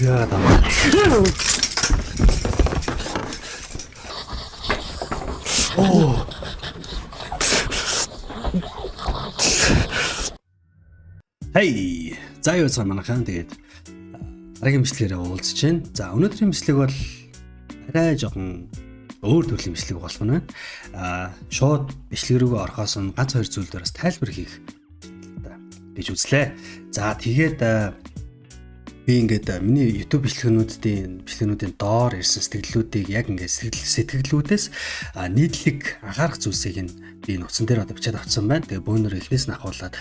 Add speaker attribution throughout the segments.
Speaker 1: Яа даа. Оо. Хей, за юу цаа манайхан тэгээд дараагийн бичлэгээрээ уулзж байна. За өнөөдрийн бичлэг бол арай жоохон өөр төрлийн бичлэг болох нь байна. Шууд бичлэг рүүгээ орохоос нь ганц хоёр зүйл дээр бас тайлбар хийх гэж үзлээ. За тэгээд би ингээд миний YouTube бичлэгнүүдийн доор ирсэн сэтгэлдлүүдийг яг ингээд сэтгэлдлүүдээс нийтлэг анхаарах зүйлсийг нь би нутсан дээр одоо бичээд авсан байна. Тэгээ бөөнөр эхнээс нь ахуулаад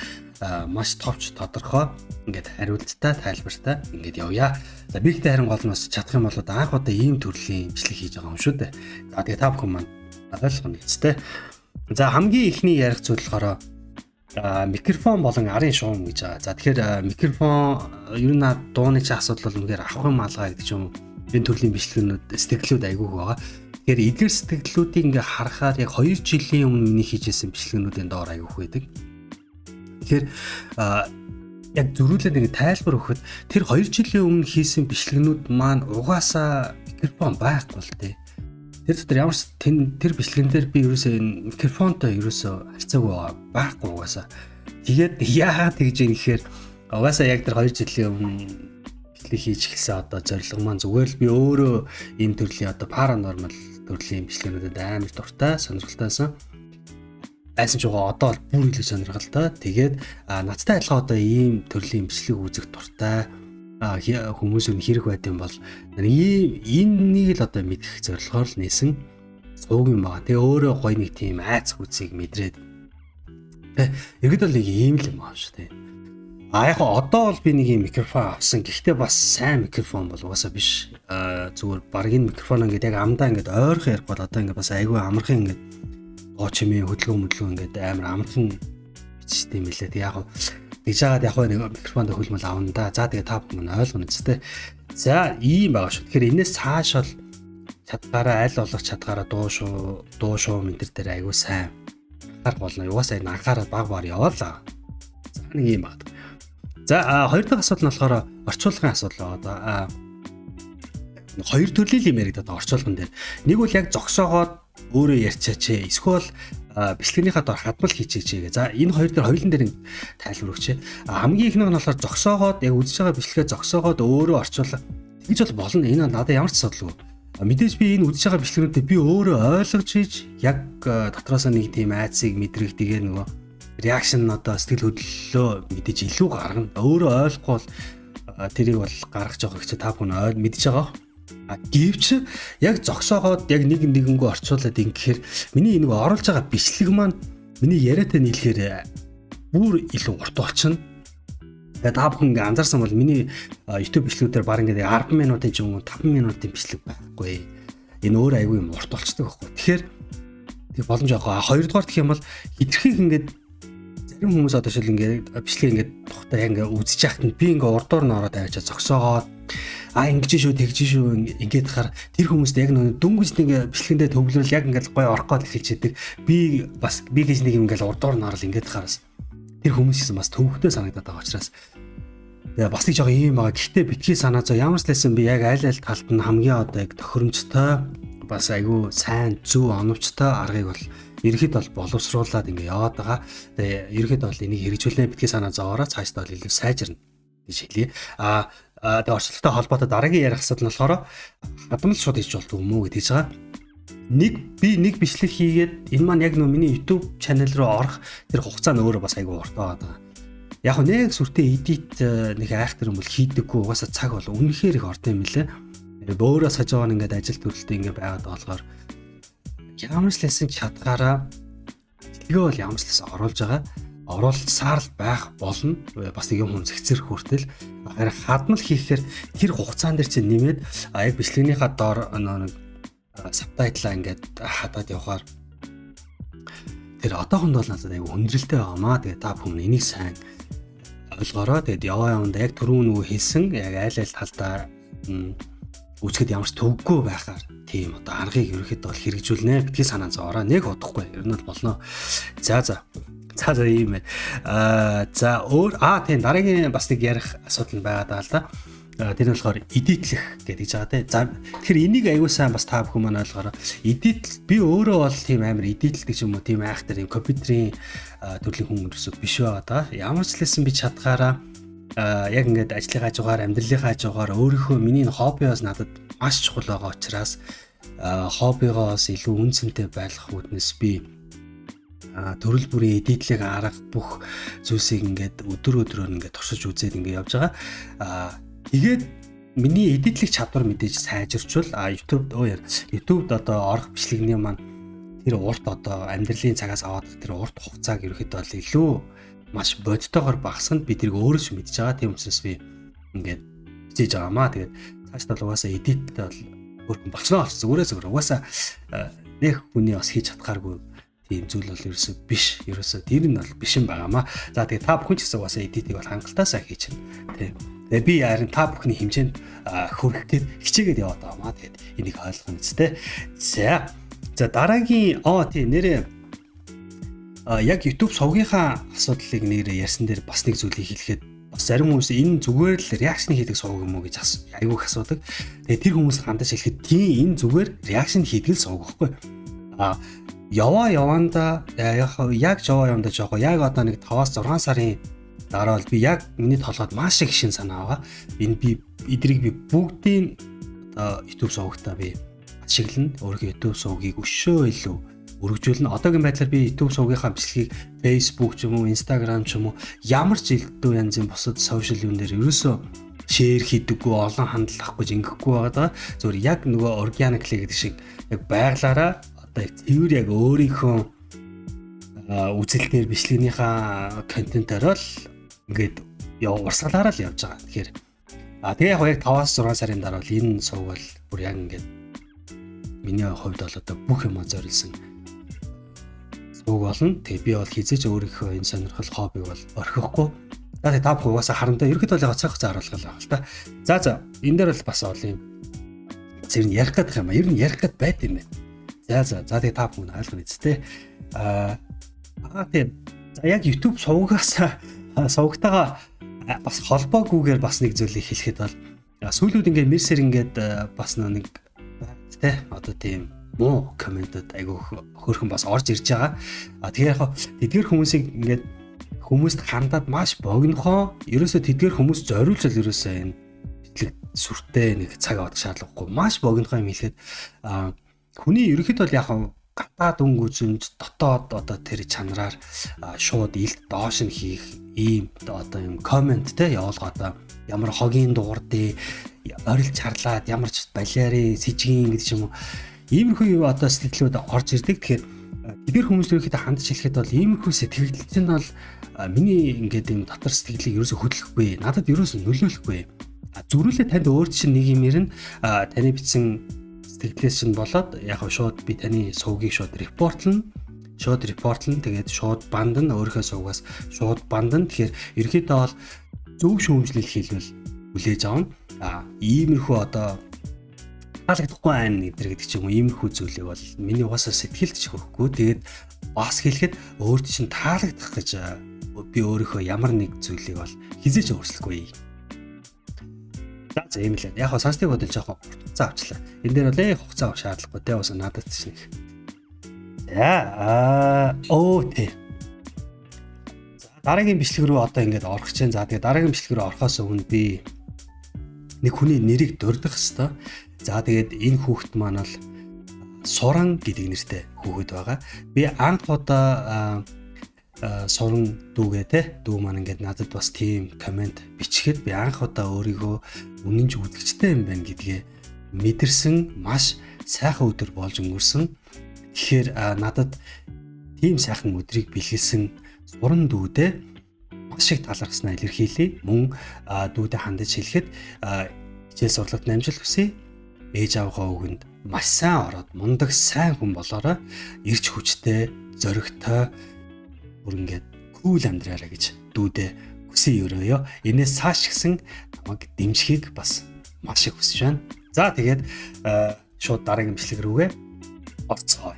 Speaker 1: маш товч тодорхой ингээд хариулттай тайлбартай ингээд явъя. За би ихтэй харин гол нь бас чадах юм бол анх удаа ийм төрлийн бичлэг хийж байгаа юм шүү дээ. За тэгээ та бүхэн маань ойлгох нь хэцтэй. За хамгийн ихний ярих зүйл болохоор микрофон болон арын шуум гэж байгаа. За тэгэхээр микрофон ер нь дууны чи асуудал бол үнээр авах юм алгаа гэдэг ч юм энэ төрлийн бичлэгнүүд сэтгэлдлүүд айгүйх байгаа. Тэгэхээр эдгээр сэтгэлдлүүдийг ингээ харахаар яг 2 жилийн өмнө миний хийжсэн бичлэгнүүдийн доор айгүйх байдаг. Тэгэхээр яг зөрүүлээд ингээ тайлбар өгөхөд тэр 2 жилийн өмнө хийсэн бичлэгнүүд маань угаасаа микрофон байхгүй л дээ. Тэр дотор ямар ч тэр бичлэгэн дээр би ерөөсөө энэ микрофонтой ерөөсөө харьцаагүй байхгүй угаасаа. Тэгээд яагаад тэгж юм гэхээр угаасаа яг тэр 2 жилийн өмнө бичлэг хийж эхэлсэн одоо зорилго маань зүгээр л би өөрөө ийм төрлийн одоо паранормал төрлийн бичлэгнүүдэд амар дуртай, сонирхолтойсан. Айсан ч байгаа одоо бүр илүү сонирхолтой. Тэгээд надтай адилхан одоо ийм төрлийн бичлэг үзэх дуртай хүмүүс нь хэрэг байт юм бол энийг л одоо мэдэх зорилгоор л нээсэн сууг юм байна. Тэгээ өөрөө гоё нэг тийм айц хүчийг мэдрээд ерөөд л нэг ийм л юм аа шүү дээ. Яг одоо бол би нэг юм микрофон авсан. Гэхдээ бас сайн микрофон бол угаасаа биш. Зүгээр баргийн микрофон ингээд яг амдаа ингээд ойрхон ярих бол одоо ингээд бас айгүй амархан ингээд гоочмын хөдөлгөөн ингээд амар амархан бичтэй юм лээ. Тэг яг тэгж яагаад яг нэг микрофонд хөлмөл авна да. За тэгээ та бүхэн ойлгоно зү. За ийм байгаа шүү. Тэгэхээр энэс цааш бол чадгаараа аль болох чадгаараа дуу шуу ментер дээр айгүй сайн анхаарах болно. Угаасаа энэ анхаарал баг баг яваалаа. За нэг юм байна. За хоёр дахь асуудал нь болохоор орчуулгын асуудал байгаа. Хоёр төрлийн юм яригдаад орчуулган дээр. Нэг бол яг зогсоогоод өөрөө ярьчаач. Эсвэл бичлэгнийхаа дор хадмал хийчихье. За энэ хоёр дээр хоёулын дээр тайлбар өгч. Хамгийн ихнийх нь болохоор зогсоогоод яг үзэж байгаа бичлэгээ зогсоогоод өөрөө орчуулга. Тэгж бол болно. Энэ надад ямар ч асуудалгүй. Мэдээж би энэ үзэж байгаа бичлэгнүүдээ би өөрөө ойлгож хийж яг дотроос нэг тийм айцыг мэдрэх тэгээ нөгөө реакшн одоо сэтгэл хөдлөлөө мэдээж илүү гаргана. Өөрөө ойлгохгүй бол тэрийг бол гаргаж явах хэвчээ та бүхэн мэдж байгаа. Гэвч яг зогсоогоод яг нэгэнгөө орчуулад ингэхээр миний нэг оруулж байгаа бичлэг маань миний яриатай нийлэхээр бүр илүү урт болчихно. Тэгээд та бүхэн ингээ анзаарсан бол миний YouTube бичлэгүүдээр баг ингээ 10 минутын ч юм уу 5 минутын бичлэг байхгүй. Энэ өөр айгүй юм урт болчихдог байхгүй. Тэгэхээр тэг боломж байгаа. Хоёрдугаар гэх юм бол хитрхийг ингээ зарим хүмүүс одоо шил ингээ бичлэг ингээ тухтай ингээ үзэж яхад нь би ингээ урдуур нь ороод авчаа зогсоогоод ингэж шүү тэгж шүү ингээд хахаар тэр хүмүүст яг нэг дөнгөж нэг бичлэгэндээ төвлөрөл яг ингээд гой орох гээд эхэлчихэдэг. Би бас би гэж нэг юм ингээд урдуур нь орол ингээд хахаараас тэр хүмүүсээс бас төвөгтэй санагдаад байгаа учраас тэгээ бас тийж байгаа юм байгаа. Гэхдээ битгий санаа зов ямар ч лсэн би яг аль талд нь хамгийн одоо яг тохиромжтой бас айгүй сайн зөв оновчтой аргыг бол ерхэд бол боловсруулад ингээд яваад байгаа. Тэгээ ерхэд бол энийг хэрэгжүүлнэ битгий санаа зовоороо цаашдаа бол илүү сайжирна гэж хэлье. Тэгээ орчлолтой холбоотой дараагийн ярих асуудал нь болохоор хадмал шууд хийж болдгоо юм уу гэж хэлж байгаа. Нэг бичлэг хийгээд энэ маань яг нөө миний YouTube channel руу орох тэр хугацаа нь өөрөө бас айгүй урт байгаа. Яг нэг сүртэй edit нэг айхтар юм бол хийдэггүй угаасаа цаг бол үнэхээр их орд юм лээ. Өөрөө сажаан ингээд ажил төрөлтэй ингээд байгаад болохоор ямар ч лсэн чадгаараа бичлэгээ бол ямар ч лсэн оруулж байгаа. Оруулсаар л байх болно. Бас нэг юм хүн зэгцэрх хүртэл харин хадмал хийхээр тэр хугацаан дээр чинь нэмээд яг бичлэгнийхаа доор нэг сабтайтлаа ингээд хадаад явахаар тэр одоохонд бол надад аягүй хүндрэлтэй байгаамаа. Тэгээ та бүхэн энийг сайн ойлгоорой. Тэгээд яванда яг түрүүн нөгөө хэлсэн яг айл талдаа үзэхэд ямар ч төвөггүй байхаар тийм одоо аргыг ерөөхдөө бол хэрэгжүүлнэ. Битгий санаа зовоорой. Нэг удахгүй ер нь болно. За ийм ээ. За өөр тийм дараагийн бас нэг ярих асуудал байгаад байгаа л да. Тэр нь болохоор эдитлэх гэдэг жаа те. За тэгэхээр энийг аягүй сайн бас та бүхэн маань ойлгоорой. Эдитл би өөрөө бол тийм амар эдитлдэг юм уу, тийм айхтар юм компьютерийн төрлийн хүн ерөөсөө биш байгаа даа. Ямар ч лсэн би чадхаараа яг ингээд ажлын хажуугаар, амьдралын хажуугаар өөрийнхөө миний хоббиос надад маш чухал байгаа учраас хоббигоос илүү үнцэнтэй байх үүднээс би төрөл бүрийн эдитлэг арга бүх зүйлсийг ингээд өдөр ингээд туршиж үзээд ингээд явж байгаа. Тэгээд миний эдитлэг чадвар мэдээж сайжирчвал YouTube-д одоо орох бичлэгний маань тэр урт одоо амьдралын цагаас аваад тэр урт хугацааг ерөөхдөө бол илүү маш бодтойгоор багасганд би тэрийг өөрөө ч мэдж байгаа. Тийм учраас би ингээд хичээж байгаамаа. Тэгээд цаашдаа л угаасаа эдиттэй бол өөрхөн болчихноо болчих. Зүгээр угаасаа нэг хүний бас хийж чадхааргүй тийм зүйл бол ерөөсөө биш. Ерөөсөө тэр нь бол биш юм байгаамаа. За тэгээд та бүхэн ч гэсэн угаасаа эдитийг бол хангалтаасаа хийж чинь. Тийм. Тэгээд би харин та бүхний хэмжээнд хүрэх гээд хичээгээд яваад байгаамаа. Тэгээд энийг ойлгох нь үстэй. За дараагийн тийм нэрээ яг YouTube сувгийнхаа асуудлыг нэрээ ярьсан дээр бас нэг зүйлийг хэлэхэд бас зарим хүмүүс энэ зүгээр л реакшн хийдэг сувг юм уу гэж айгүйх асуудаг. Тэгээ тэр хүмүүс хандаж хэлэхэд тийм энэ зүгээр реакшн хийдэг л сувг байхгүй. Яванда жоохоо яг одоо нэг 5-6 сарын дараа бол би яг миний толгойд маш их шин санаа байгаа. Эдрийг би бүгдийн одоо YouTube сувгтаа би ашиглана. Өөрийнхөө YouTube сувгийг өшөө илүү өргөжүүлнэ. Одоогийн байдлаар би YouTube сувгийнхаа бичлэгийг Facebook ч юм уу, Instagram ч юм уу ямар ч элдв янзын бусад сошиал юун дээр ерөөсөө шеэр хийдэггүй, олон хандлахгүй зингэхгүй байгаа. Зөвхөн яг нөгөө organically гэдэг шиг яг байглаараа одоо тэр яг өөрийнхөө үзэлтээр бичлэгнийхаа контентоор л ингээд урсгалаараа л явж байгаа. Тэгэхээр тэгээ яг 5-6 сарын дараа бол энэ сувг бол бүр яг ингээд миний хувьд бол одоо бүх юм зориулсан сувг болно. Тэгээ би бол хизээч өөрийнхөө энэ сонирхол хоббиг бол орхихгүй. За тэгээ та бүхэн угаасаа харандаа ерөөхдөө л цаах зааруулгал байгаа л та. За энэ дээр бол бас ол юм зэрэг ярих гэдэг юм а. Ер нь ярих гэд байт юм байна. За тэгээ та бүхэн ойлгоно үстэй. Тэгээ яг YouTube сувгтайгаа бас холбоогүйгээр бас нэг зүйлийг хэлэхэд бол сүүлүүд ингээд мерсер ингээд бас нэг тэ одоо тийм муу комментод айгүй хөөрхөн бас орж ирж байгаа. Тэгэхээр яг тэдгээр хүмүүсийг ингээд хүмүүст хандаад маш богинохоо ерөөсөө тэдгээр хүмүүс зориулж л ерөөсөө энэ битлэг сүртэй нэг цаг авах шаардлагагүй маш богинохоо юм хэлэхэд хүний ерөөхдөө бол яг гадаад өнгөцөнд дотоод одоо тэр чанараар шууд илт доош нь хийх ийм одоо юм коммент те явуулгаад ямар хогийн дуурдээ орилж харлаад ямар ч балиарын сэжгийн гэдэг юм уу иймэрхүү одоо сэтгэлүүд орж ирдэг. Тэгэхээр тэдгээр хүмүүс ерөөхдөө хандж хэлэхэд бол иймэрхүү сэтгэл чинь бол миний ингээд юм дотор сэтгэлийг ерөөсө хөдлөхгүй. Надад ерөөсө нөлөөлөхгүй. Зүрүүлээ танд өөр чинь нэг юм ирнэ. Таны бичсэн сэтгэлээс чинь болоод яг шууд би таны сувгийг шууд репортлно. Тэгээд шууд бандна өөрийнхөө сувгаас шууд бандна. Тэгэхээр ерөөхдөө бол зөв шүүмжлэл хийлвэл хүлээж авна. Иймэрхүү одоо таалагдахгүй айн гэдэг ч юм уу иймэрхүү зүйлийг бол миний угаасаа сэтгэлд ч хүрэхгүй. Тэгээд бас хэлэхэд өөрт чинь таалагдах гэж би өөрийнхөө ямар нэг зүйлийг бол хизээч өөрчлөхгүй. За ийм л яг сонсдгийг бодол жоохон хугацаа авчлаа. Энэ дээр бол хугацаа авах шаардлагагүй те уусаа надад ч нэг. Тий. Дараагийн бичлэг рүү одоо ингээд орох чинь. За тэгээд дараагийн бичлэг рүү орохоос өмнө би нэг хүний нэрийг дурдах хэвээр. За тэгээд энэ хүүхэд маань бол Суран гэдэг нэртэй хүүхэд байгаа. Би анх удаа Суран дүүгээ те дүү маань ингээд надад бас тийм комент бичихэд би анх удаа өөрийгөө үнэн ч үзэгчтэй юм байна гэдгээ мэдэрсэн маш сайхан өдөр болж өнгөрсөн. Тэгэхээр надад тийм сайхан өдрийг бэлгэлсэн Суран дүүдээ маш их талархснаа илэрхийлье. Мөн дүүдээ хандаж хэлэхэд хичээл сурлагт амжилт хүсье. Ээж авгаа өгөнд маш сайн ороод мундаг сайн хүн болоорой. Ирч хүчтэй, зоригтой бүр ингээд кул амьдраарай гэж дүүдээ хүсье өрөөё. Энээс цааш гисэн намайг дэмжихийг бас маш их хүсэж байна. За тэгээд шууд дараагийн бичлэг рүүгээ орцгоё.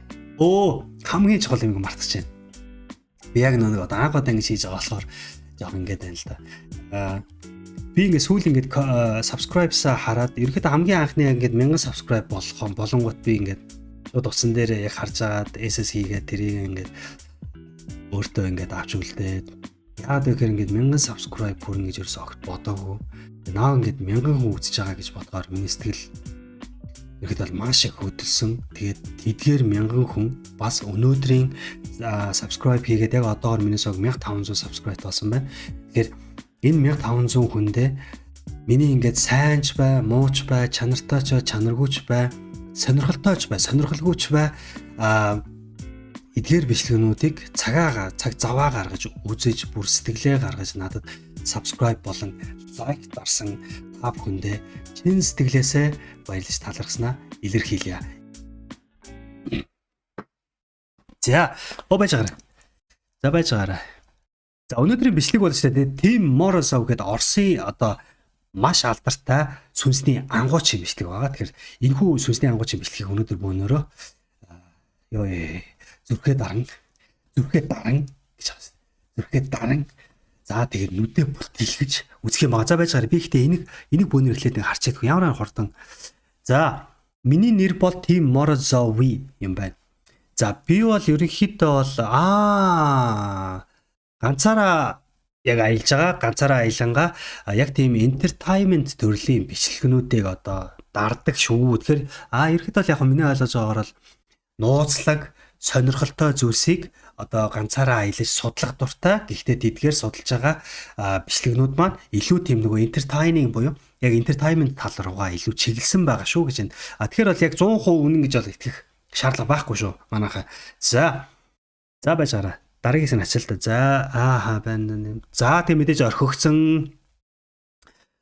Speaker 1: Хамгийн чухал юм мартаж байна. Би яг нэг анх удаа ингэж хийж байгаа болохоор жоох ингээд байна л да. би ингээд сүүл ингээд subscribe-саа хараад ерөөхдөө хамгийн анхны ингээд 1000 subscribe болонгот би ингээд шууд утсан дээр яг харж агаад SS хийгээд тэрийг ингээд өөртөө ингээд авч үлдээд яагаад гэхээр ингээд 1000 subscribe хүрнэ гэж ерөөсөө огт бодоогүй. Наа ингээд 1000 хүн үзэж байгаа гэж бодгоор миний сэтгэл ерөөхдөө бол маш их хөдөлсөн. Тэгээд тэдгээр 1000 хүн бас өнөөдрийн subscribe хийгээд яг одоогор минийс 1500 subscribe болсон байна. Тэгэхээр энэ 1500 хүндээ миний ингээд сайнч бай, мууч бай, чанартай ч бай, чанаргүйч бай, сонирхолтой ч бай, сонирхолгүйч бай эдгээр бичлэгнүүдийг цаг заваа гаргаж үзэж бүр сэтгэлээ гаргаж надад subscribe болон лайк дарсан та бүхэндээ чин сэтгэлээсээ баярлаж талархснаа илэрхийлье. За, байж байгаарай. За, өнөөдрийн бичлэг бол шүү дээ. Team Morozov гэдэг Оросын одоо маш алдартай сүнсний ангуучийн бичлэг байгаа. Тэгэхээр энэхүү сүнсний ангуучийн бичлэгийг өнөөдөр бөөнөрөө зүрхээ даран гэж байна. Зүрхээ даран. За тэгээд нүдээ бүлтэлгэж үзэх юм байгаа. За байж гараа. Би ихтэй энийг бөөнөр эхлээд харж чадгүй. Ямар хурдан. За, миний нэр бол Team Morozov юм байна. За, би бол ерөнхийдөө бол ганцаараа яг аялж байгаа. Ганцаараа аялангаа яг тийм entertainment төрлийн бичлэгнүүдийг одоо дардаг шүү. Тэгэхээр ерөнхийдөө яг миний ойлгож байгаагаар л нууцлаг сонирхолтой зүйлсийг одоо ганцаараа аялаж судлах дуртай. Гэхдээ тэдгээр судалж байгаа бичлэгнүүд маань илүү тийм нөгөө entertaining буюу яг entertainment тал руугаа илүү чиглэсэн байгаа шүү гэж байна. Тэгэхээр бол яг 100% үнэн гэж бол итгэх шаардлага байхгүй шүү манайхаа. За байж гараа. Дараагийнх нь ачаалтаа. За байна. За тийм мэдээж орхигдсон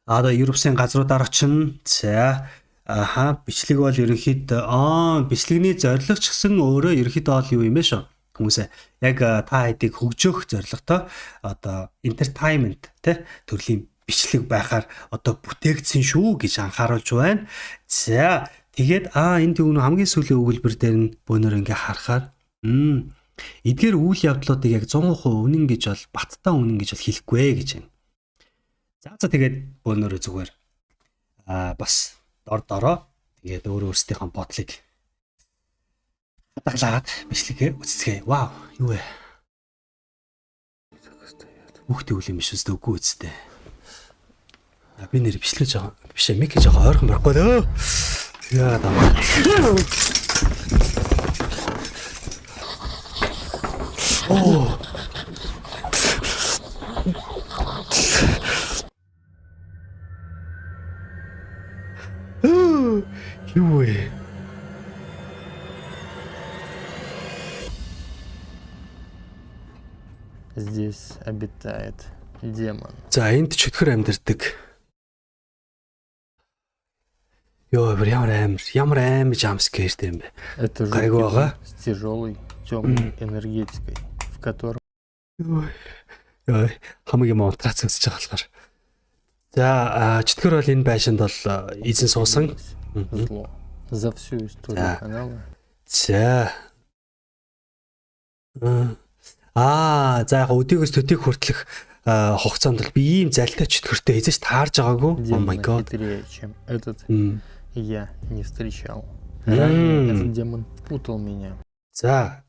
Speaker 1: одоо Европсын газруудаар очино. За бичлэг бол ерөнхийдөө бичлэгний зорилго ч гэсэн өөрөө ерөнхийдөө бол юу юм бэ шүү. Хүмүүсээ яг та хэдийг хөгжөөх зорилготой одоо entertainment төрлийн бичлэг байхаар одоо бүтээгдсэн шүү гэж анхааруулж байна. За тэгээд энд юу хамгийн сүүлийн өгүүлбэр дээр нь бөөнөр ингээ харахаар эдгээр үйл явдлуудыг яг 100% үнэн гэж бол баттаа үнэн гэж бол хэлэхгүй гэж байна. За тэгээд бөөнөр зүгээр бас дороо тэгээд өөрсдийнхөө бодлыг хадгалаад бичлэгээ үзцгээе. Вау, юу вэ? Хүүхдээ үл юм биш үстэ үгүй үстэ. Би нэр бичлэж байгаа. Биш мик гэж байгаа ойрхон барахгүй лөө. Яа даа. Юу вэ?
Speaker 2: Здесь обитает демон.
Speaker 1: За энд чөтгөр амьдардаг. Ямар амар жамскэртэй юм бэ?
Speaker 2: Это же с тяжелой темной энергетикой, в котором
Speaker 1: хамгийн монтрац өсөж байгаа болохоор. За чөтгөр бол энэ байшинд бол эзэн суусан
Speaker 2: зло за всю историю канала.
Speaker 1: За яг өдөөс төдийг хүртэлх хугацаанд л би ийм залтай чөтгөртэй эзэж таарж байгаагүй. Oh my god.
Speaker 2: Чем этот я не встречал. Этот демон путал меня.
Speaker 1: За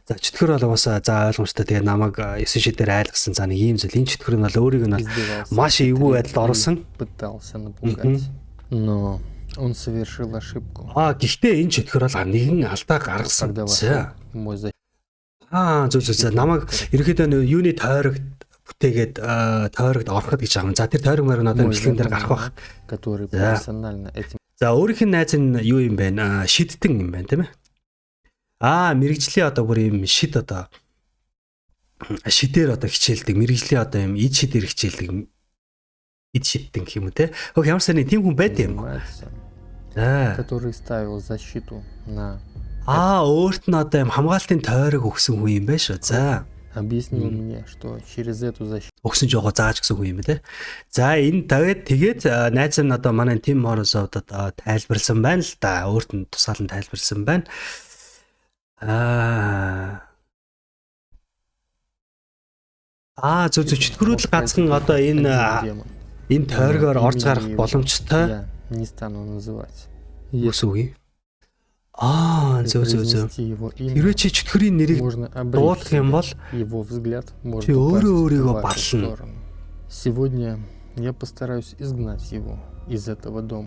Speaker 1: чөтгөр бол уусаа ойлгомжтой тэгээ намайг 9 шидээр айлгсан. За нэг ийм зүйл. Энэ чөтгөр нь бол өөрийг нь маш эвгүй байдалд орсон.
Speaker 2: Пытался напугать. Но он совершил ошибку.
Speaker 1: Гэхдээ энэ чөтгөр бол нэгэн алдаа гаргасан. Зөв намайг ерөөхдөө юуны тойрогт бүтээгээд тойрогт ороход гэж байгаа юм. За тэр тойрог мөр надад бичлэгэн дээр гарах байх.
Speaker 2: Который персонально этим.
Speaker 1: За өөрийнх нь найз нь юу юм бэ? Шидтэн юм байна тийм ээ. Мэргэжлийн одоо бүр юм шид одоо шидээр одоо хичээлдэг. Мэргэжлийн одоо юм эд шидээр хичээлдэг. Эд шидтэн гэх юм уу те. Ямар сайн тийм хүн байд юм. За.
Speaker 2: Который ставил защиту на
Speaker 1: өөрт нь одоо юм хамгаалтын тойрог өгсөн хүн юм байна шүү. За.
Speaker 2: Объяснил мне, что через эту защиту
Speaker 1: өгсөн жоо зааж гэсэн хүн юм те. За энэ тэгээд найз нь одоо манай Team Morozov одоо тайлбарлсан байна л да. Өөрт нь тусгаалan тайлбарлсан байна. Зөв чөтгөрүүд ганцхан одоо энэ тойргоор орж гарах боломжтой.
Speaker 2: Не стану называть.
Speaker 1: Үгүй. Зөв. Хэрвээ чи чөтгөрийн нэрийг дуудах юм бол
Speaker 2: его взгляд может
Speaker 1: чи өөрөө өөрийгөө
Speaker 2: упасть в
Speaker 1: бална.
Speaker 2: сторону. Сегодня я постараюсь изгнать его из этого дома.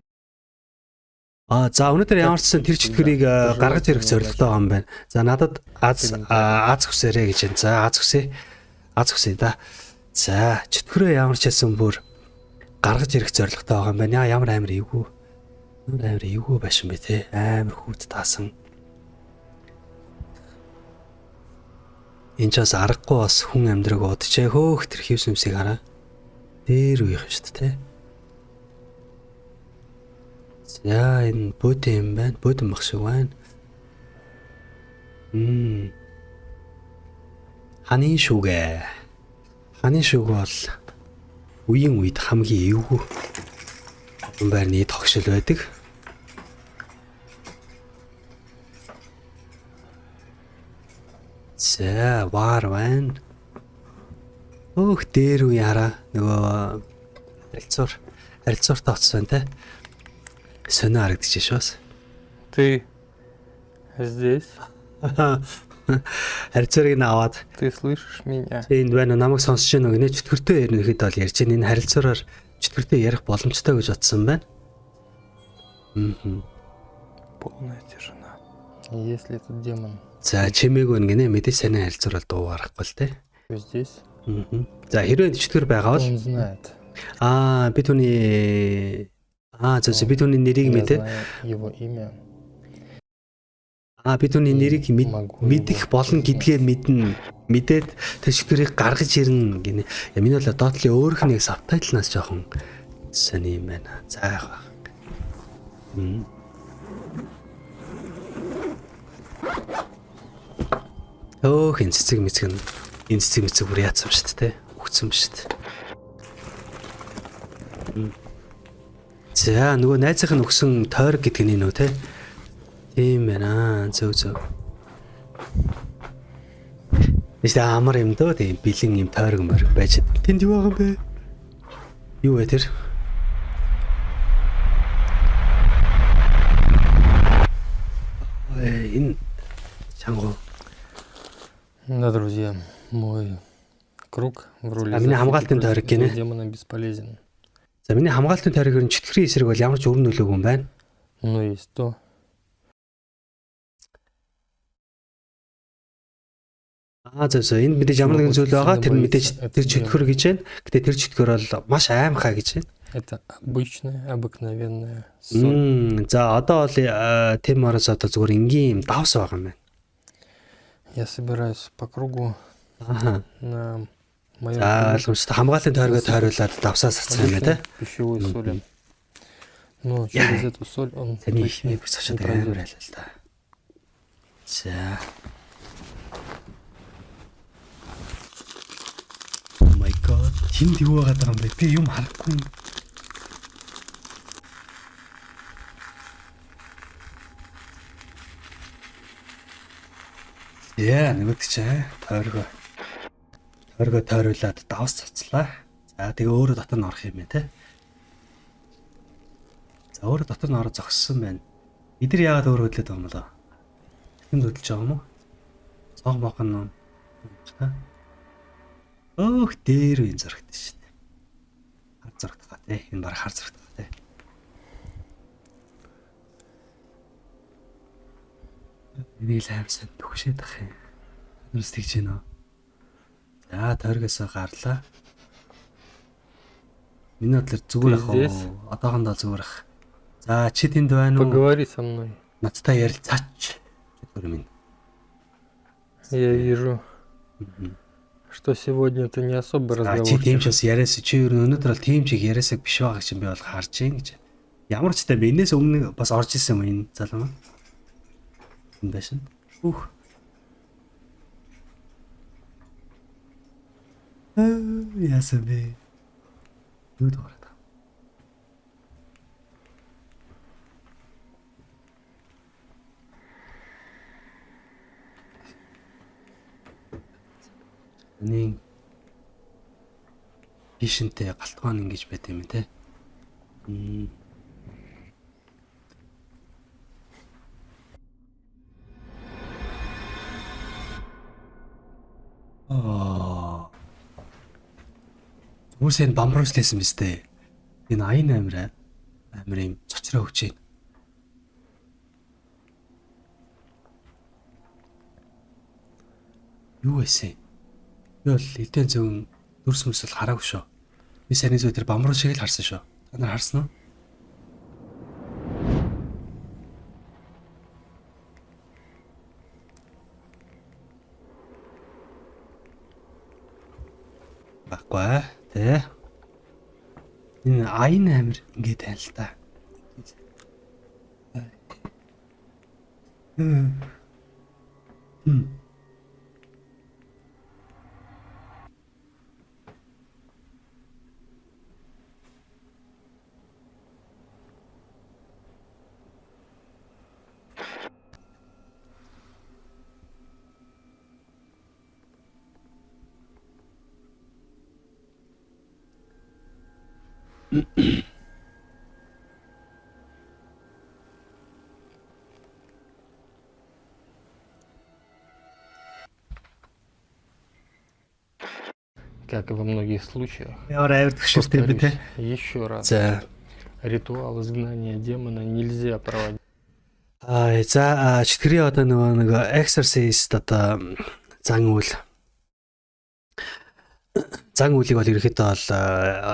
Speaker 1: За өнөөдөр ямар ч сан тэр чөтгөрийг гаргаж ирэх зорилготой байгаа юм байна. За надад аз хүсээрэй гэж байна. За аз хүсье да. За чөтгөрөө ямар ч хэлсэн бүр гаргаж ирэх зорилготой байгаа юм байна. Ямар амар эвгүй. Амар эвгүй байшин бэ те. Амар хүүт таасан. Энд ч бас аргагүй бас хүн амьдраг удажээ хөөх тэр хевс юмсыг хараа. Дээр үеих шүү дээ те. За энэ бөөдөн юм байна. Бөөдөн мах шиг байна. Ханы шүгэ. Ханы шүг бол үеийн үед хамгийн эвгүй байрны тогшил байдаг. За вар байна. Дээр үе хараа. Нөгөө харилцуур тооцсон байна те. Сонио харагдчих шээс.
Speaker 2: Ты здесь?
Speaker 1: Харилцуурыг аваад.
Speaker 2: Ты слышишь меня?
Speaker 1: Энд байна намайг сонсож байна гинэ чөтгөртэй ерөнхийдөө бол ярьж байна. Энэ харилцуураар чөтгөртэй ярих боломжтой гэж бодсон байна.
Speaker 2: Полная тишина. Если этот демон.
Speaker 1: За чимээг гинэ мэдээ сайн харилцуур бол дуу гарахгүй л те.
Speaker 2: Здесь?
Speaker 1: За хэрвээ чөтгөр байгаа бол
Speaker 2: Он знает.
Speaker 1: би түүний би түүний нэрийг мэдээ.
Speaker 2: Его имя.
Speaker 1: Би түүний нэрийг мэдэх болно гэдгээ мэдээд тэр чөтгөрийг гаргаж ирнэ гинэ. Миний бол доотлын өөрөх нэг сабтайтлнаас жоохон сони юм байна. За яах вэ? Энэ цэцэг мэцэг бүр яатсан шүү дээ. Өгцөн шүү дээ. За нөгөө найзынх нь өгсөн тойрог гэдэг нь нөө те. Тийм байна. Зөв. Эсвэл амар юм дөө тийм бэлэн юм тойрог морь байж. Тэнд юу байгаа юм бэ? Юу вэ тэр? Энэ чангу.
Speaker 2: Да, друзья, мой круг в роли демона бесполезен.
Speaker 1: За миний хамгаалтын тойрог нь чөтгөрийн эсрэг бол ямар ч өр нөлөөгүй юм байна.
Speaker 2: Но есть то.
Speaker 1: Энэ мэдээж ямар нэгэн зүйл байгаа. Тэр мэдээж тэр чөтгөр гэж байна. Гэтэ тэр чөтгөр бол маш аимхай гэж байна.
Speaker 2: Это обыкновенная соль.
Speaker 1: За одоо бол тэм ороос одоо зүгээр энгийн давс байгаа юм байна.
Speaker 2: Я собираюсь по кругу. На моем
Speaker 1: ойлгомжтой хамгаалтын тойргоо тойруулаад давсаа сацсан юм байна те.
Speaker 2: Пищевой соли. Но через эту соль он
Speaker 1: не пройдет. За. Oh my god. Тэнд юу байгаа юм бэ? Би юм харахгүй. Нэгт чаа тойргоо тойруулаад давс цацлаа. За тэгээ өөрөө дотор нь орох юм байна те. За өөрөө дотор нь ороо зогссон байна. Бид нар яагаад өөрөө хөдлөд байгаа юм болоо? Тэнд хөдлөж байгаа юм уу? Цог мох нь. Дээр үн зөрөгдөн шүү дээ. Хар зөрөгдөх те. Энэ баг хар зөрөгдөх те. Энийг лаймсан төгшөөд ах юм. Нүрс тэгж гинөө. За тойргоосоо гарлаа. Миний бодлоор зүгээр ах уу. Одоохондоо зүгээр ах. За чи тэнд байна уу?
Speaker 2: Поговори со мной.
Speaker 1: Надтай ярилцаач. Зүгээр минь.
Speaker 2: Я вижу, что сегодня ты не особо разговорчив.
Speaker 1: Чи тийм ч бас яриас чи өнөөдөр бол тийм чиг яриасаг биш байгаа гэж би бол харж байна гэж. Ямар ч тань энэс өмнө бас орж исэн юм энэ залуу. Энэ байсан. Яасан бэ? Юу дөрөв? Нэг дишэнтэй галтгоон ингэж байт юм те. Үсэн бамбарч лээсэн биз дээ. Энэ аян амир юм цочроо өгч байна. Юу эсэ? Юу л эдэн зөв дүрс мөсөл хараагүй шүү. Би сайн зөв тэр бамбар шиг л харсан шүү. Та нар харсан уу? Баггүй тэ. Энэ аян амир ингээд тань л та.
Speaker 2: Как и во многих случаях,
Speaker 1: Ямар авир төгшөлтэй би те.
Speaker 2: еще раз,
Speaker 1: За.
Speaker 2: ритуал изгнания демона нельзя проводить.
Speaker 1: За читгэрийн одоо нэг exorcist одоо зан үйлийг бол ерөөхдөө бол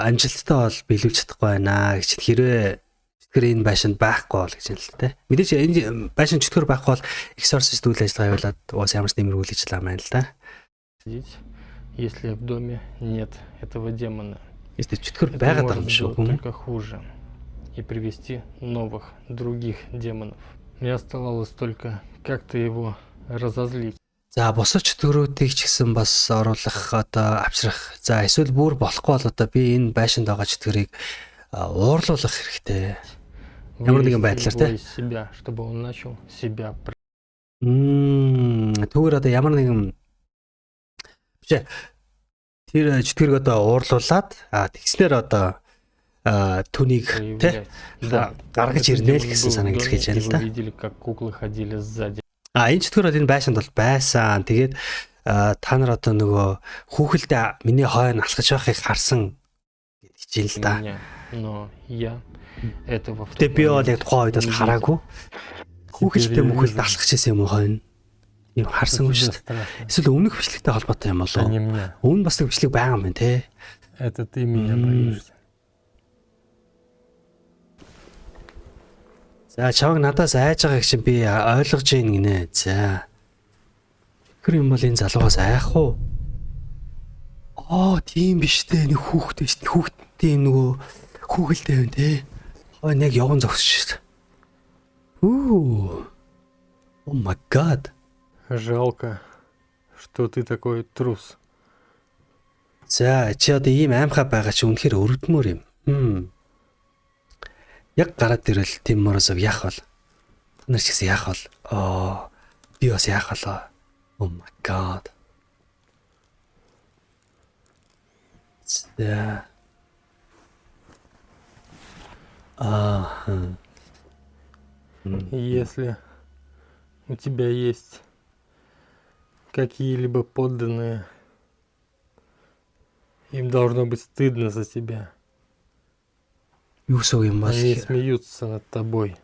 Speaker 1: амжилттай бол биелүүлж чадахгүй байна гэж хэрвээ читгэр энэ байшинд байхгүй бол гэж юм л те. Мэдээж энэ байшин читгэр байхгүй бол exorcist үйл ажиллагаа явуулаад уус ямар ч нэмэр үйл ажиллагаа маань л да.
Speaker 2: Если в доме нет этого демона,
Speaker 1: Если читгэр
Speaker 2: это
Speaker 1: байгаад
Speaker 2: может
Speaker 1: байгаа юм шүү
Speaker 2: сделать
Speaker 1: хүн.
Speaker 2: только хуже и привести новых, других демонов. Мне оставалось только как-то его разозлить.
Speaker 1: За босоо читгэрүүдийг ч гэсэн бас оруулах одоо авчрах. За эсвэл бүр болохгүй бол одоо би энэ байшинд байгаа читгэрийг уурлуулах хэрэгтэй. Ямар нэгэн байдлаар
Speaker 2: Вывести
Speaker 1: те.
Speaker 2: его из себя, чтобы он начал себя
Speaker 1: Түүгээр одоо ямар нэгэн биш тэр читгэрийг одоо уурлуулад тэгснээр одоо түүнийг те
Speaker 2: проявлять.
Speaker 1: гаргаж
Speaker 2: Этот
Speaker 1: ирнэ л
Speaker 2: демон
Speaker 1: гэсэн
Speaker 2: был в
Speaker 1: санааг
Speaker 2: доме,
Speaker 1: илэрхийлж
Speaker 2: и
Speaker 1: байна л
Speaker 2: вы
Speaker 1: да.
Speaker 2: видели, как куклы ходили сзади.
Speaker 1: Энэ читгэр бол энэ байшинд бол байсан. Тэгээд та нар одоо нөгөө хүүхэлдээ миний хойно алхаж байхыг харсан гэж хичээл л да.
Speaker 2: Меня. Но я этого в
Speaker 1: Тэгээ
Speaker 2: тот
Speaker 1: би бол яг
Speaker 2: момент
Speaker 1: тухайн үед бол
Speaker 2: не видел.
Speaker 1: хараагүй. Хүүхэлдээ
Speaker 2: я
Speaker 1: мөхөлд
Speaker 2: вижу.
Speaker 1: алхаж ирсэн юм уу хойно? Юм харсангүй
Speaker 2: Это
Speaker 1: шүү
Speaker 2: тебе
Speaker 1: дээ.
Speaker 2: страшно.
Speaker 1: Эсвэл өмнөх бичлэгтэй холбоотой юм болов
Speaker 2: А
Speaker 1: уу?
Speaker 2: не меня.
Speaker 1: Өмнө бас нэг бичлэг байгаа юм байна те.
Speaker 2: Это ты меня боишься.
Speaker 1: За чаваг надаас айж байгааг чинь би ойлгож байна гинэ. За. Тэр юм бол энэ залуугаас айх уу? Тийм биш дээ. Нэг хүүхдээ шүү дээ. Хүүхдтэй нөгөө хүүхэлтэй байна те. Яг явган зогсож шүү дээ. Oh my god.
Speaker 2: Жалко, что ты такой трус.
Speaker 1: За чи одоо ийм аимхай байгаа чи үнэхээр өрөвдмөр юм. Яг гараад ирэл тийм Морозов яах вэ? Та нар ч гэсэн яах вэ? Би бас яах вэ? Oh my god. За.
Speaker 2: Если у тебя есть какие-либо подданные, им должно быть стыдно за тебя.
Speaker 1: Юу гэсэн юм бол
Speaker 2: Они смеются над тобой.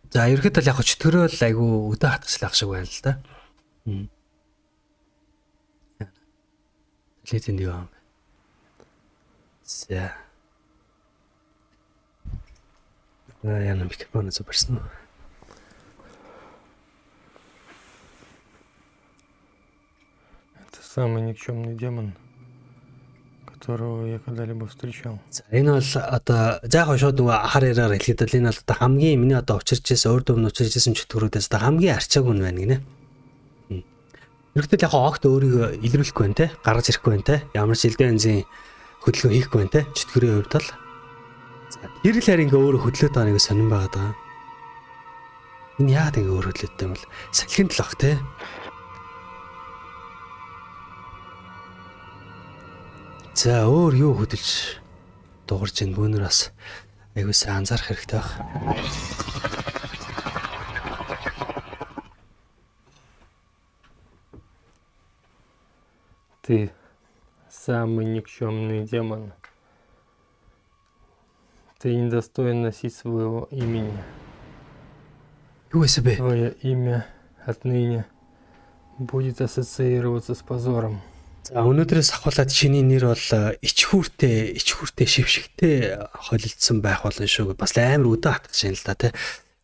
Speaker 1: за ерөөхдөө яг чөтгөрөөл айгу өдөө хатгаслах шиг байна л да. Летэнд юу юм. За. Я на микрофон забросну.
Speaker 2: Это самый никчемный демон, которого я когда-либо встречал.
Speaker 1: За энэ бол одоо заах шууд нөгөө хар яраар хэлэхэд бол энэ бол одоо хамгийн миний одоо учирч ирсэн өөр дөм учирч ирсэн чөтгөрүүдээс одоо хамгийн арчаагүй нь байна гинэ. Ерөнхийдөө яг огт өөрийгөө илрүүлэхгүй байна те, гаргаж ирэхгүй байна те. Ямар ч элдэн анзын хөдөлгөөн хийхгүй байна те. Чөтгөрийн хувьд бол за тэр л харин ингээ өөрөө хөдлөөд байгаа нэг сонирн байгаа даа. Энэ яагаад ингээ өөр хөдлөөдтэй юм бол салхинд л ах те. За өөр юу хөдөлж дуурж ин бүүнөр бас айгуу сайн анзаарах хэрэгтэй баг.
Speaker 2: Ты самый никчемный демон. Ты недостоин носить своего имени.
Speaker 1: Юу эсэ бэ?
Speaker 2: Твое имя отныне будет ассоциироваться с позором.
Speaker 1: За өнөөдрөөс ахуулаад чиний нэр бол ичхүүртэй шившигтэй холилдсон байх болно шүү. Бас амар өдөө хатгаж байна л да тий.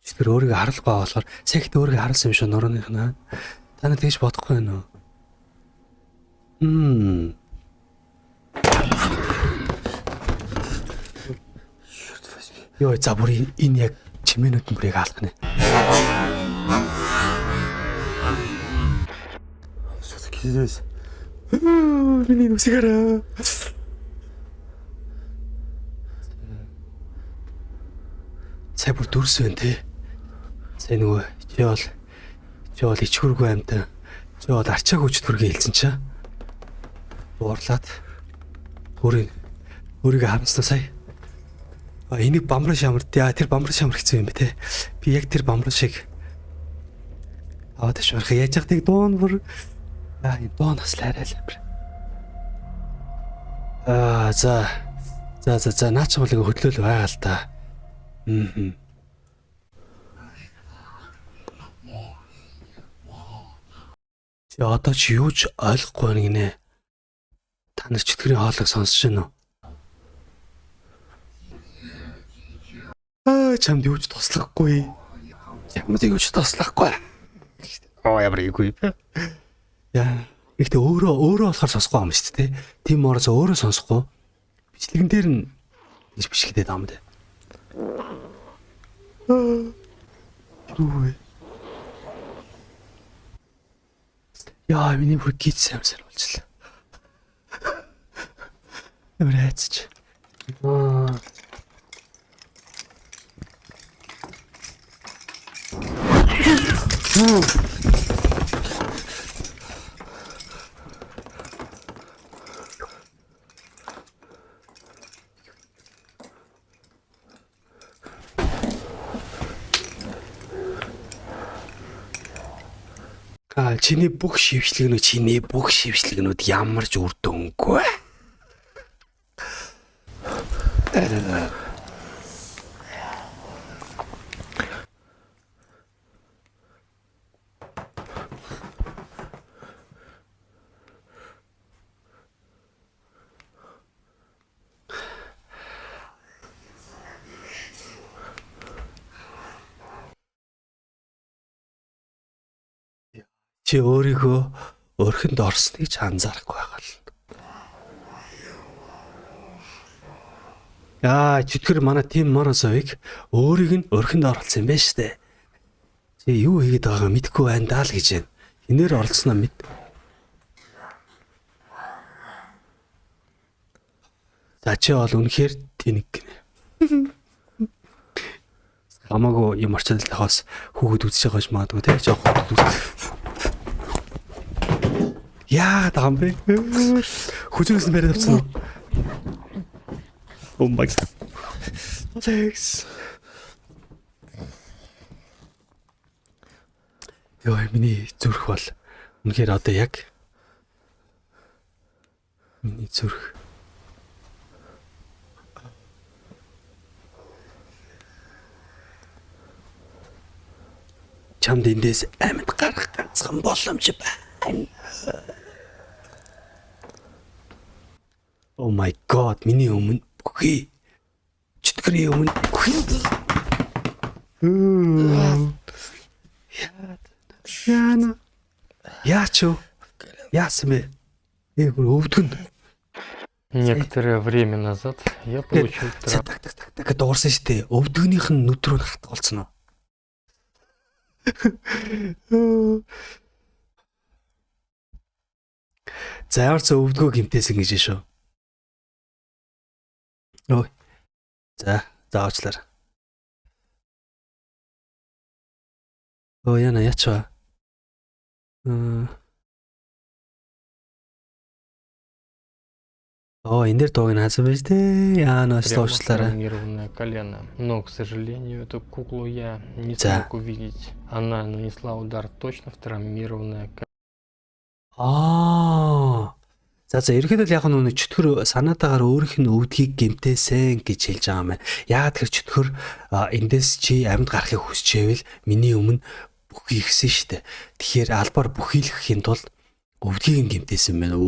Speaker 1: Тэр өөрийгөө харалгүй болохоор цагт өөрийгөө харуулсан юм шүү нурууных нь. Та нар тэгж бодохгүй байна уу? Ёо за бүр энэ яг чимээнүүд нь бүрийг хаалгана.
Speaker 2: Все-таки здесь.
Speaker 1: Миний нүсгэрэ. Сая бүр дүрс байна те. Сая нөгөө чи бол ичхүргүй амьтан. Чи бол арчаагүй ч түргээ хэлсэн чаа. Уурлаад өөрийгөө харамснаа сая. Энийг бамран шамар тэр бамран шамар хэцүү юм бэ те. Би яг тэр бамран шиг аваад шуурх яаж ягтыг дуун бүр дуун бас лайраа л амир. За наач бол ингээ хөдлөөл байгаа л да. Чи одоо ч юу ч ойлгохгүй байна гинэ. Та нар чөтгөрийн хоолойг сонсож байна уу? Чамд юу ч туслахгүй. Ямар ийгүй. Яа, ихтэй өөрөө болохоор сонсохгүй юм шүү дээ. Тийм ороос өөрөө сонсохгүй. Бичлэгэн дээр нь гэж биш гэдэг юм даа. Яа, миний бүр гид самсар болчихлоо. Ямар хайцч. Чиний бүх шившлэгнүүд ямар ч үр дүнгүй. Чи өөрийгөө өрхөнд орсныг ч анзаарахгүй байгаа л. Чөтгөр манай тим Морозовыг өөрийг нь өрхөнд оруулсан юм байна штэ. Чи юу хийгээд байгааг мэдэхгүй байна даа л гэж байна. Хинээр оролцсноо мэд. За чи бол үнэхээр тэнэг гинэ. Хамаагүй юм орчуулал хаас хүүхэд үзэж байгааж магадгүй те жоох хүүхэд. Яа дам бэ? Хүчнээс бариад авсан. Oh my god. Thanks. Яа, миний зүрх бол үнэхээр одоо яг миний зүрх. Чамд эндээс амьд гарах ганцхан боломж байна. Oh my god, миний өмнө бүхий. Чөтгөрийн өмнө бүхий. Яна. Яачо. Яасан бэ? Бүр өвдгөн.
Speaker 2: Некоторое время назад я получил
Speaker 1: так дуурсан штэ. Өвдгөнийх нь нүд рүү хатгалцсан уу? Зааварч өвдгөө гимтээсэн гэж шүү. Ой. Заавчлаар. Яна ячаа. Энэ дээр дууг наасан байж тээ. Яа наас
Speaker 2: Прямо
Speaker 1: уучлаарай.
Speaker 2: травмированное колено. Но, к сожалению, эту куклу я не смог увидеть. Она нанесла удар точно в травмированное
Speaker 1: За ерөнхийдөө яг нь чөтгөр санаатаагаар өөрийнх нь өвдгийг гэмтээсэн гэж хэлж байгаа юм байна. Яагаад тэр чөтгөр эндээс чи амьд гарахыг хүсчээвэл миний өмнө бүхий ихсэн штэ. Тэгэхээр албаар бүхийлэхийн тулд өвдгийг гэмтээсэн байна.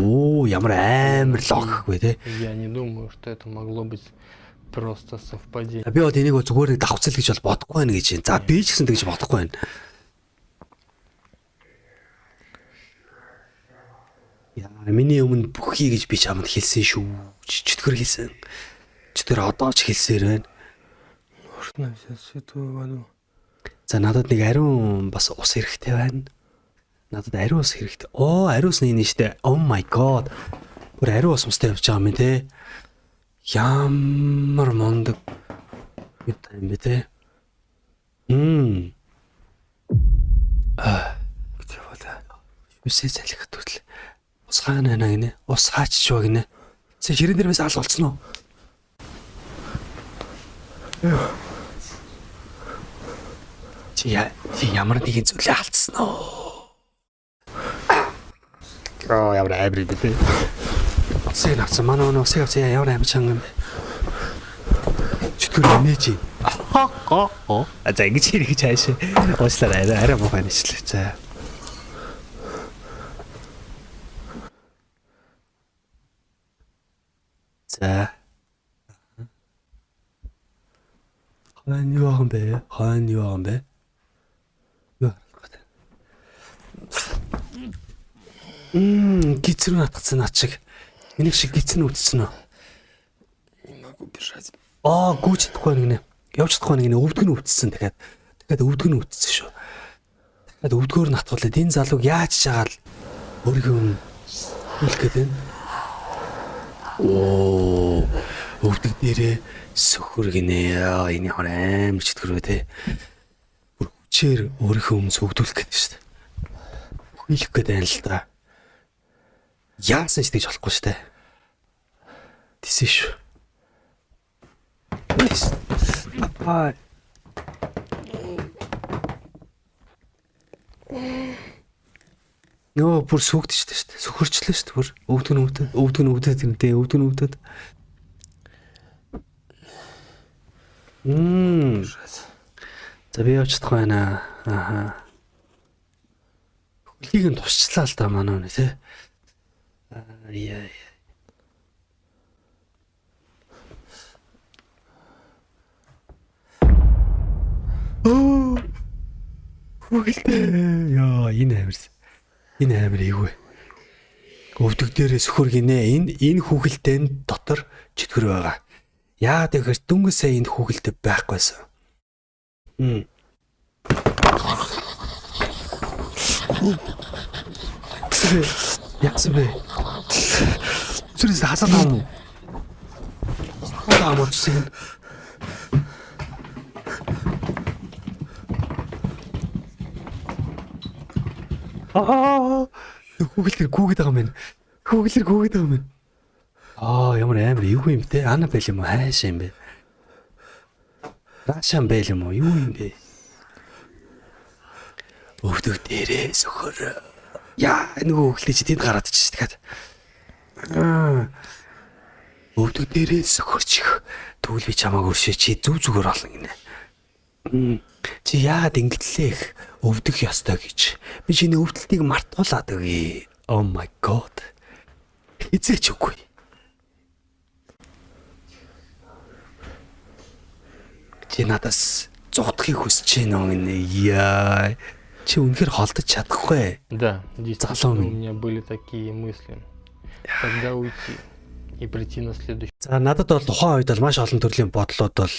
Speaker 1: Ямар амар логик вэ те.
Speaker 2: Я не думаю, что это могло быть просто совпадение.
Speaker 1: Би бол энийг зүгээр нэг давхцал гэж бол бодохгүй байна гэж. За би ч гэсэн тэгж бодохгүй байна. Яа, миний өмнө бүхий гэж би чамд хэлсэн шүү. Чөтгөр хэлсэн. Чөтгөр одоо ч хэлсээр байна.
Speaker 2: Нужно взять святую воду.
Speaker 1: За надад нэг ариун бас ус хэрэгтэй байна. Надад ариун ус хэрэгтэй. Ариун ус нэг штэ. Oh my god. Бүр ариун ус устай явж байгаа юм те. Ямар мондөг юм бэ те.
Speaker 2: Где вода?
Speaker 1: Үсээ залхихад хүртэл ус хаана байна гинэ? Ус хаачч ба гинэ? Сэ хэрэн дээрээс алга болцсон уу? Чи ямар нэгэн зүйлээ алдсан уу? Ямар айбри гэдэг. Усыг авсан манай өнөө усыг авсан ямар амар чанга юм бэ? Чөтгөр нээжи. За ингэж хийж хаашаа. Уучлаарай арай муухай нэшлээ. За. За. Хаан юу юм бэ? Юу харах вэ? Гизрүү натгсан над шиг. Энийг шиг гизэн үтсэн үү?
Speaker 2: Не могу бежать.
Speaker 1: Гүйж чадахгүй нэг нэ. Явж чадахгүй нэг нэ өвдөг нь үтсэн дахиад өвдөг нь үтсэн шүү. Дахиад өвдгөөр натгуулаад энэ залууг яаж чагаал өөрийнхөө хэлэх гээд байна. Өвдөг дээрээ сөхөр гинэ. Энэ хор амар чөтгөрөө те. Бүр хүчээр өөрийнхөө өмнө өвдүүлэх гээд шүү дээ. Хэлэх гээд байна л да. Яасан ч тэгж болохгүй шүү дээ. Тэсэ шүү. Бүр сүгдэж шүү дээ. Сөхөрчлөө шүү дээ. Бүр өвдөг нь өвдөд. За би явж чадах байна. Хөлийг нь тусчлаа л да манай үнэ те. Яа. Хүүхэлтэй. Яа, энэ амар эвгүй. Өвдөг дээрээ сөхөр гинэ. Энэ хүүхэлтэй дотор чөтгөр байгаа. Яа тэгэхээр дүнгээсээ энэ хүүхэлтэй байхгүйсэн. Яасан бэ? Зүрээс хасаад байгаа юм уу? Амарчсан. Хүүхэлэр гүгээд байгаа юм. Ямар амар эвгүй юм те. Анабел юм уу? Хайшаа юм бэ? Раашаан бэл юм уу? Юу юм бэ? Өвдөг дээрээ сөхөр. Яа, нөгөө хүүхэлтэй чи тэнд гараад чиж тэгээд. Өвдөг дээрээ сөхөрчих. Тэгвэл би чамааг өршөө чи зүгээр олон гинэ. Чи яагаад ингэтлээ их өвдөх ёстой гэж. Би чиний өвдөлтийг мартуулаад өгье. Oh my god. Эцээч үгүй. Чи надаас зогтохыг хүсэж байна гинэ. Яа. Чи үнэхээр холдож чадахгүй.
Speaker 2: Да, действительно, у меня были такие мысли. Когда уйти и прийти на следующий.
Speaker 1: За надад бол тухайн үед бол маш олон төрлийн бодлоод бол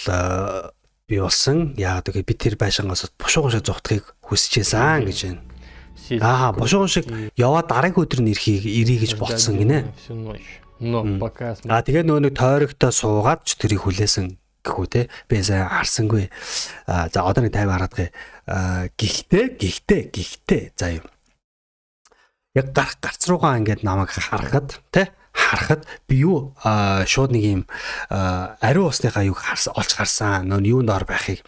Speaker 1: би болсон. Яагаад гэвэл би тэр байшингаас бушуухан шиг зогтохыг хүсэжсэн гэж байна. Бушуухан шиг яваад дараагийн өдөр нь ирэх гэж болцсон гинэ. Тэгээ нөгөө нэг тойрогтой суугаад ч тэрийг хүлээсэн гэхүү те. Би сайн харсангүй. За одоо нэг 50 хараад гээ. Гэхдээ за юм. Яг гарц руугаа ингээд намайг харахад те харахад би юу шууд нэг юм ариун усны гаюг олж харсан. Нөө юунд ор байхыг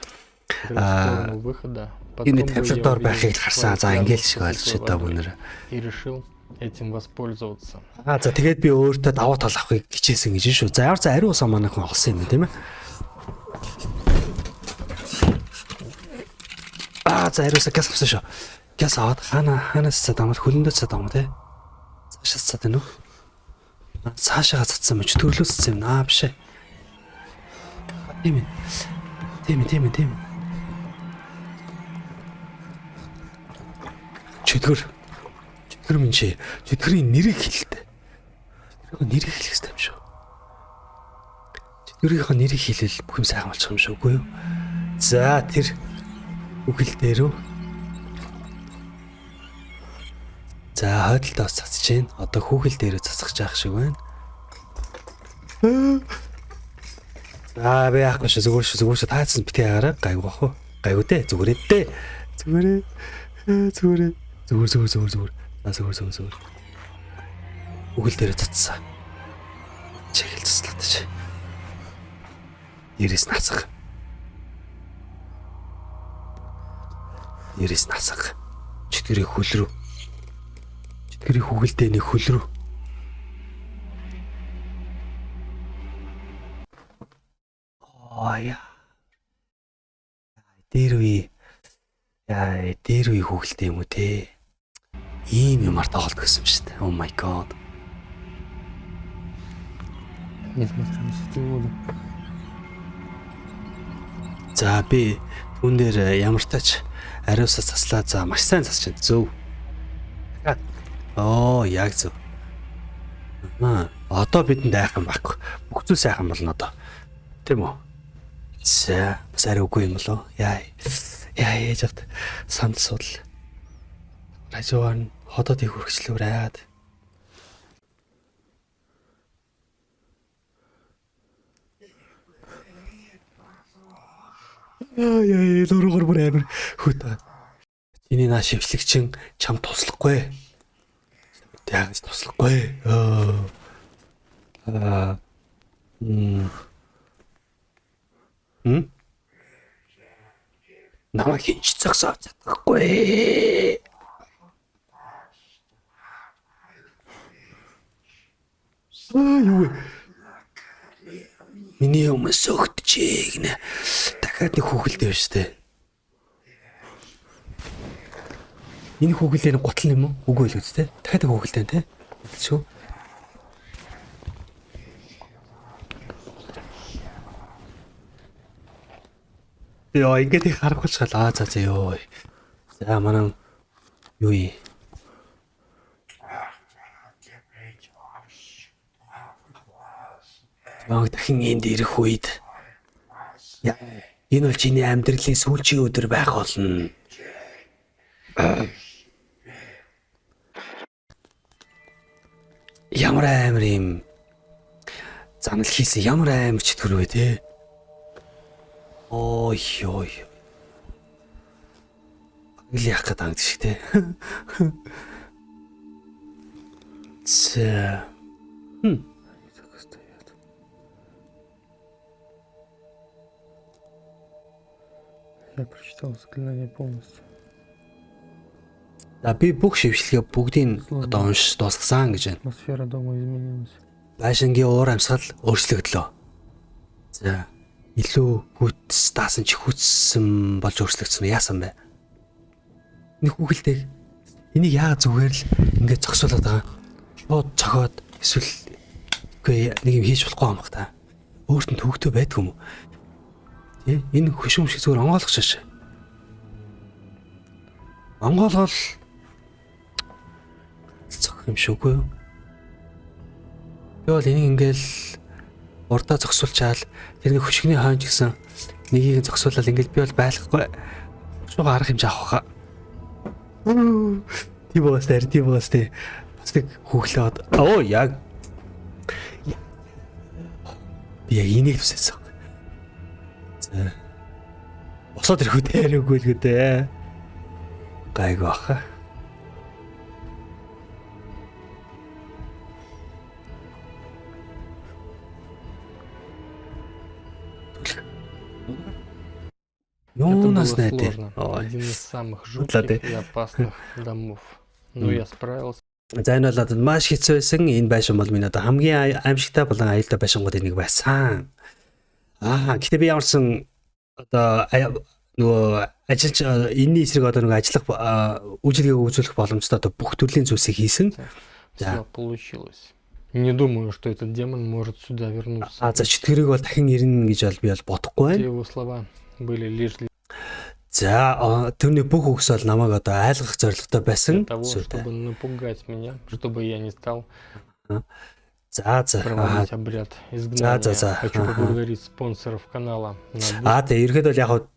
Speaker 2: в сторону выхода.
Speaker 1: энэ
Speaker 2: Потом бы
Speaker 1: тавилт
Speaker 2: я
Speaker 1: дор
Speaker 2: увидел
Speaker 1: байхыг харсан. За
Speaker 2: рядом
Speaker 1: ингээл
Speaker 2: с
Speaker 1: шиг ойлгож
Speaker 2: пустой
Speaker 1: та
Speaker 2: водой
Speaker 1: бүнэр.
Speaker 2: и решил этим воспользоваться.
Speaker 1: За тэгээд би өөртөө давуу тал авахыг хичээсэн гэж шүү. За ямар ариун ус манайхан олсон юм тийм ээ. За ариун ус газ авсан шүү. Газ аваад ханаас цадамд хөлөндөө цадам тий. Цаашаа цад энэ үү? Цаашаа цадсан мөч төрлөөс цадсан юм аа биш ээ. Тийм. Чөтгөр минь чи чөтгөрийн нэрийг хэлдэг. Чөтгөрийн нэрийг хэлэх хэрэгтэй юм шүү. Чөтгөрийнхөө нэрийг хэлэл бүх юм сайхан болчих юм шүү үгүй юу? За тэр үгэл дээр үү? За хойдолтой бас цацж гин. Одоо хүүхэл дээрээ цацгаж яах шиг байна. Би яахгүй шүү зүгээр таацсан битгий агараа гайгүй бах уу? Гайгүй дээ зүгээрээ дээ. Зүгээр. За зүгээр. Үгэл дээр цацсан. Чигэл цацлаач. Нэрээс нацах. Чөтгөрийн хөл рүү. Чөтгөрийн хүүгэлдээ нэг хөл рүү. Яа. Дээр үе хүүгэлтэй юм уу те? Ийм юмар тоглолт гэсэн юм шүү дээ. Oh my god.
Speaker 2: Несмотря на святую воду.
Speaker 1: За би түүн дээр ямар тач ариусаа заслаа. За маш сайн засч байна. Зөв. Яг зөв. Одоо бидэнд айхан байхгүй. Бүх зүйл сайхан болно одоо. Тийм үү? За, бас арай үгүй юм болоо. Яа, санд судал. Райзуан хотод их хүрхчлүүр айгаад. Лөрөөр бүр амар хөтөө. Чиний наа шивслэгчин чам туслахгүй. Яг туслахгүй. Намайг хинч цагсаа чадахгүй. Юу вэ? Миний өмнө сөгтчээ гинэ. Дахиад нэг хүүхэлтэй байна штэ. Энэ хүүхэлтэй нэг гутал юм уу? Үгүй л үстэй. Дахиад нэг хүүхэлтэй те. Шүү. Яа, ингээд их харахгүй чалаа. За ёо. За манай юу юм? Дахин энд ирэх үед энэ бол чиний амьдралын сүүлчийн өдөр байх болно. Ямар амар юм занал хийсэн ямар амар чөтгөр вэ те? Ой. Ил яах гээд ангид шиг те. За.
Speaker 2: Я прочитал заклинание полностью.
Speaker 1: За би бүх шившлэгээ бүгдийг одоо уншиж дуусгасан гэж байна.
Speaker 2: Атмосфера дома изменилась.
Speaker 1: Байшингийн уур амьсгал өөрчлөгдлөө. За илүү хүчс даасан ч хүчсэн болж өөрчлөгдсөн яасан бэ? Нэг хүүхэлтэй энийг яагаад зүгээр л ингээд зогсоолоод байгаа. Шууд цохоод эсвэл үгүй нэг юм хийж болохгүй юм бах та. Өөрт нь төвөгтэй байдгүй юм уу? Энэ хөшөм шиг зүгээр онгойлгох шаш. Онгойлгол цох юм шүүгүй юу? Тэгвэл энийг ингээл урдаа зогсуулчаал тэр нэг хөшгөний хойно гэсэн нэгийг зогсуулаад ингээл би бол байлахгүй. Шугаа арга хэмжээ авах хаа. Тийм боостэй. Бас нэг хүүхлээд яг би яг энийг төсөөсөн. За. Босоод ирэх үедээ үгүй л гэдэг. Гайг баха. Юунаас
Speaker 2: было
Speaker 1: найдаа.
Speaker 2: сложно.
Speaker 1: Ой.
Speaker 2: Один из самых
Speaker 1: Да ты.
Speaker 2: жутких и опасных домов. Но я справился.
Speaker 1: За энэ бол одоо маш хэцүү байсан. Энэ байшин бол миний одоо хамгийн аимшигтай болон аюултай байшингуудын нэг байсан. Гэтэ би ямарсан одоо нөгөө ажиллаж энэний эсрэг одоо нөгөө ажиллах үйлчлэгээ үзүүлэх боломжтой одоо бүх төрлийн зүйлсийг хийсэн.
Speaker 2: Все получилось. Не думаю, что этот демон может сюда вернуться.
Speaker 1: За чөтгөрийг бол дахин ирнэ гэж би бол бодохгүй байна.
Speaker 2: Все его слова были лишь для
Speaker 1: За түүний бүх үгс бол намайг одоо айлгах зорилготой байсан.
Speaker 2: того, чтобы напугать меня, чтобы я не стал
Speaker 1: За
Speaker 2: проводить обряд изгнания.
Speaker 1: за.
Speaker 2: Хочу поблагодарить спонсоров канала. На
Speaker 1: тэгээ ерөөд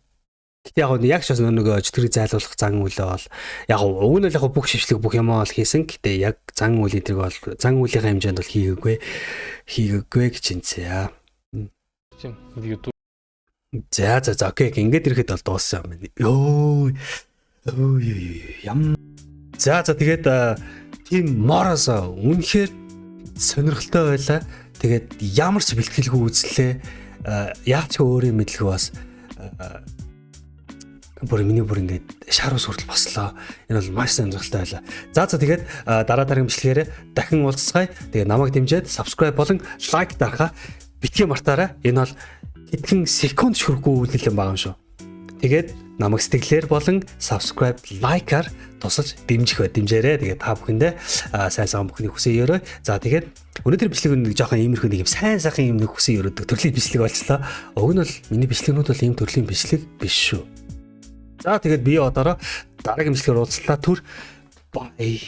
Speaker 1: бол яг ч бас нөгөө чөтгөрийг зайлуулах зан үйлээ бол яг уг нь бол яг бүх шившлэг бүх юм ол хийсэн. Гэтэ яг зан үйл эдрэг бол зан үйлийнхаа хэмжээнд бол хийгээгүй гэж энэ.
Speaker 2: в YouTube.
Speaker 1: За окей ингээд ирэхэд бол дууссан юм байна. Йоо. За тэгээд тийм мороос үнэхээр сонирхолтой байлаа. Тэгээд ямар ч бэлтгэлгүй үзлээ. Яг ч өөрөө мэдлэг бас миний ингээд шар ус хүртэл бослоо. Энэ бол маш сонирхолтой байлаа. За тэгээд дараагийн бичлэгээр дахин уулзцгаая. Тэгээд намайг дэмжиж subscribe болон like дарахаа битгий мартаарай. Энэ бол хэдхэн секунд хүрхгүй үйлдэл юм байгаа юм шүү. Тэгээд намайг сэтгэлээр болон subscribe like-аар тусалж дэмжээрэй. Тэгээд та бүхэндээ сайн сайхан бүхний хүсээ өрөө. За тэгээд өнөөдөр бичлэг нэг жоохон иймэрхүү нэг юм сайн сайхан юм нэг хүсээ өрөөдөг төрлийн бичлэг болчлоо. Уг нь бол миний бичлэгнүүд бол ийм төрлийн бичлэг биш шүү. За тэгээд би одоороо дараагийн бичлэгээр уулзлаа. Түр бай.